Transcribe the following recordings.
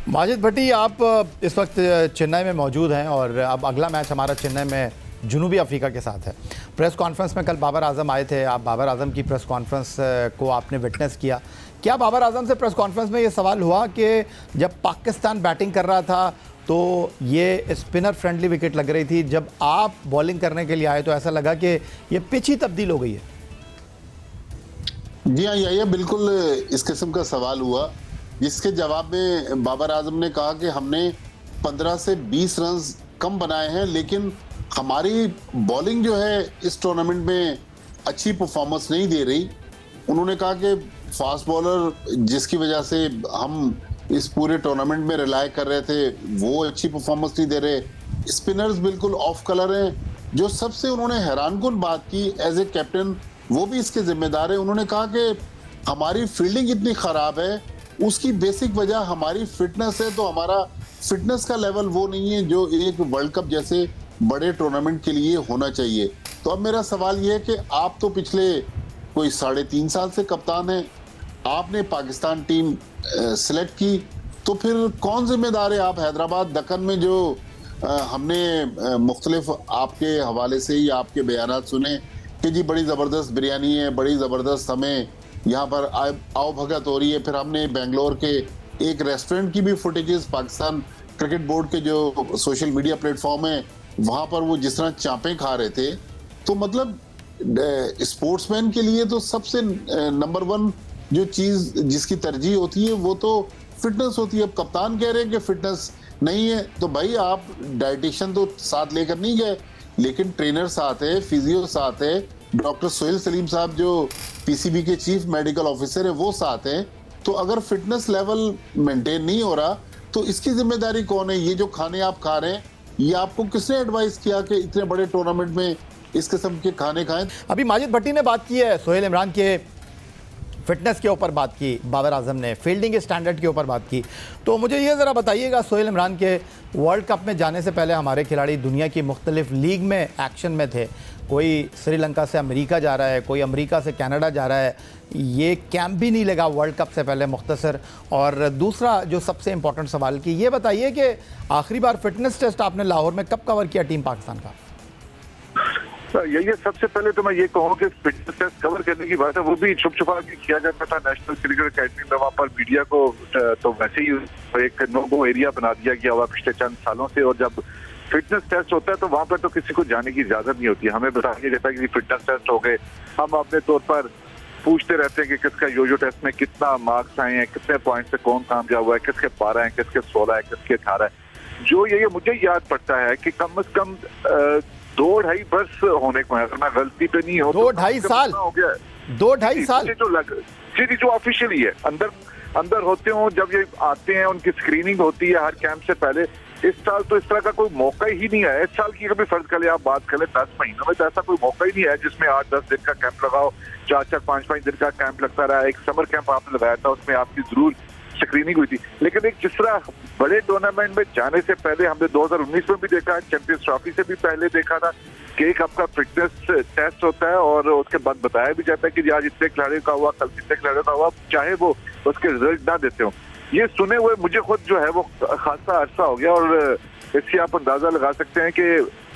माजिद भट्टी, आप इस वक्त चेन्नई में मौजूद हैं और अब अगला मैच हमारा चेन्नई में जनूबी अफ्रीका के साथ है। प्रेस कॉन्फ्रेंस में कल बाबर आजम आए थे, आप बाबर आजम की प्रेस कॉन्फ्रेंस को आपने विटनेस किया। क्या बाबर आजम से प्रेस कॉन्फ्रेंस में ये सवाल हुआ कि जब पाकिस्तान बैटिंग कर रहा था तो ये स्पिनर फ्रेंडली विकेट लग रही थी, जब आप बॉलिंग करने के लिए आए तो ऐसा लगा कि ये पिच ही तब्दील हो गई है? जी हाँ, ये बिल्कुल इस किस्म का सवाल हुआ, जिसके जवाब में बाबर आजम ने कहा कि हमने 15 से 20 रन कम बनाए हैं, लेकिन हमारी बॉलिंग जो है इस टूर्नामेंट में अच्छी परफॉर्मेंस नहीं दे रही। उन्होंने कहा कि फास्ट बॉलर जिसकी वजह से हम इस पूरे टूर्नामेंट में रिलाय कर रहे थे वो अच्छी परफॉर्मेंस नहीं दे रहे, स्पिनर्स बिल्कुल ऑफ कलर हैं। जो सबसे उन्होंने हैरानकुन बात की एज ए कैप्टन, वो भी इसके जिम्मेदार है। उन्होंने कहा कि हमारी फील्डिंग इतनी खराब है, उसकी बेसिक वजह हमारी फिटनेस है, तो हमारा फिटनेस का लेवल वो नहीं है जो एक वर्ल्ड कप जैसे बड़े टूर्नामेंट के लिए होना चाहिए। तो अब मेरा सवाल ये है कि आप तो पिछले कोई 3.5 साल से कप्तान हैं, आपने पाकिस्तान टीम सिलेक्ट की, तो फिर कौन जिम्मेदार है? आप हैदराबाद दक्कन में जो हमने मुख्तलिफ आपके हवाले से ही आपके बयानात सुने कि जी बड़ी ज़बरदस्त बिरयानी है, बड़ी ज़बरदस्त हमें यहाँ पर आओ भगत हो रही है। फिर हमने बेंगलोर के एक रेस्टोरेंट की भी फुटेजेस पाकिस्तान क्रिकेट बोर्ड के जो सोशल मीडिया प्लेटफॉर्म है वहाँ पर वो जिस तरह चांपें खा रहे थे। तो मतलब स्पोर्ट्समैन के लिए तो सबसे नंबर 1 जो चीज़ जिसकी तरजीह होती है वो तो फिटनेस होती है। अब कप्तान कह रहे हैं कि फिटनेस नहीं है, तो भाई आप डाइटिशियन तो साथ लेकर नहीं गए, लेकिन ट्रेनर साथ है, फिजियो साथ है, डॉक्टर सोहेल सलीम साहब जो पीसीबी के चीफ मेडिकल ऑफिसर है वो साथ हैं। तो अगर फिटनेस लेवल मेंटेन नहीं हो रहा तो इसकी जिम्मेदारी कौन है? ये जो खाने आप खा रहे हैं, ये आपको किसने एडवाइस किया कि इतने बड़े टूर्नामेंट में इस किस्म के खाने खाएं? अभी माजिद भट्टी ने बात की है, सोहेल इमरान के फिटनेस के ऊपर बात की, बाबर आजम ने फील्डिंग के स्टैंडर्ड के ऊपर बात की। तो मुझे ये ज़रा बताइएगा, सोहेल इमरान के वर्ल्ड कप में जाने से पहले हमारे खिलाड़ी दुनिया की मुख्तलिफ लीग में एक्शन में थे। कोई श्रीलंका से अमेरिका जा रहा है, कोई अमेरिका से कनाडा जा रहा है, ये कैंप भी नहीं लगा वर्ल्ड कप से पहले मुख्तसर। और दूसरा जो सबसे इंपॉर्टेंट सवाल की, ये बताइए कि आखिरी बार फिटनेस टेस्ट आपने लाहौर में कब कवर किया टीम पाकिस्तान का? यही सबसे पहले तो मैं ये कहूँ कि फिटनेस टेस्ट कवर करने की बात है वो भी छुप छुपा के किया जाता था नेशनल क्रिकेट अकेडमी में। वहाँ पर मीडिया को तो वैसे ही एक नो गो एरिया बना दिया गया हुआ पिछले चंद सालों से, और जब फिटनेस टेस्ट होता है तो वहाँ पर तो किसी को जाने की इजाजत नहीं होती है। हमें बता दिया जाता है कि फिटनेस टेस्ट हो गए, हम अपने तौर पर पूछते रहते हैं कि किसका योजो टेस्ट में कितना मार्क्स आए हैं, कितने पॉइंट से कौन कामयाब हुआ है, किसके 12 हैं, किसके 16 है, किसके 18 है। जो ये मुझे याद पड़ता है कि कम से कम 2-2.5 वर्ष होने को है, अगर मैं गलती पे नहीं हो 2-2.5 साल हो गया। 2-2.5 साल जो ऑफिशियली है, अंदर होते हो जब ये आते हैं, उनकी स्क्रीनिंग होती है हर कैंप से पहले। इस साल तो इस तरह का कोई मौका ही नहीं है। इस साल की कभी फर्ज कर ले आप बात करें 10 महीनों में, तो ऐसा कोई मौका ही नहीं है जिसमें 8-10 दिन का कैंप लगाओ, 4-4, 5-5 दिन का कैंप लगता रहा। एक समर कैंप आपने लगाया था, उसमें आपकी जरूर स्क्रीनिंग हुई थी, लेकिन एक जिस तरह बड़े टूर्नामेंट में जाने से पहले हमने 2019 में भी देखा, चैंपियंस ट्रॉफी से भी पहले देखा था कि एक आपका फिटनेस टेस्ट होता है और उसके बाद बताया भी जाता है कि आज इतने खिलाड़ियों का हुआ, कल इतने खिलाड़ियों का हुआ, चाहे वो उसके रिजल्ट ना देते हो। ये सुने हुए मुझे खुद जो है वो खासा अरसा हो गया, और इससे आप अंदाजा लगा सकते हैं कि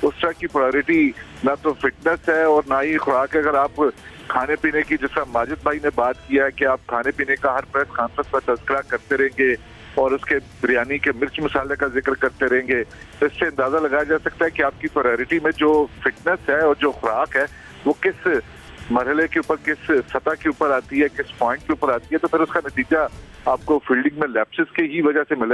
उस तरह की प्रायोरिटी ना तो फिटनेस है और ना ही खुराक। अगर आप खाने पीने की, जैसा माजिद भाई ने बात किया है कि आप खाने पीने का हर प्रेस कॉन्फ्रेंस पर तज़किरा करते रहेंगे और उसके बिरयानी के मिर्च मसाले का जिक्र करते रहेंगे, तो इससे अंदाजा लगाया जा सकता है कि आपकी प्रायोरिटी में जो फिटनेस है और जो खुराक है वो किस मरहले के ऊपर, किस सतह के ऊपर आती है, किस पॉइंट के ऊपर आती है। तो फिर उसका नतीजा आपको फील्डिंग में लैप्सेस की ही वजह से मिलेगा।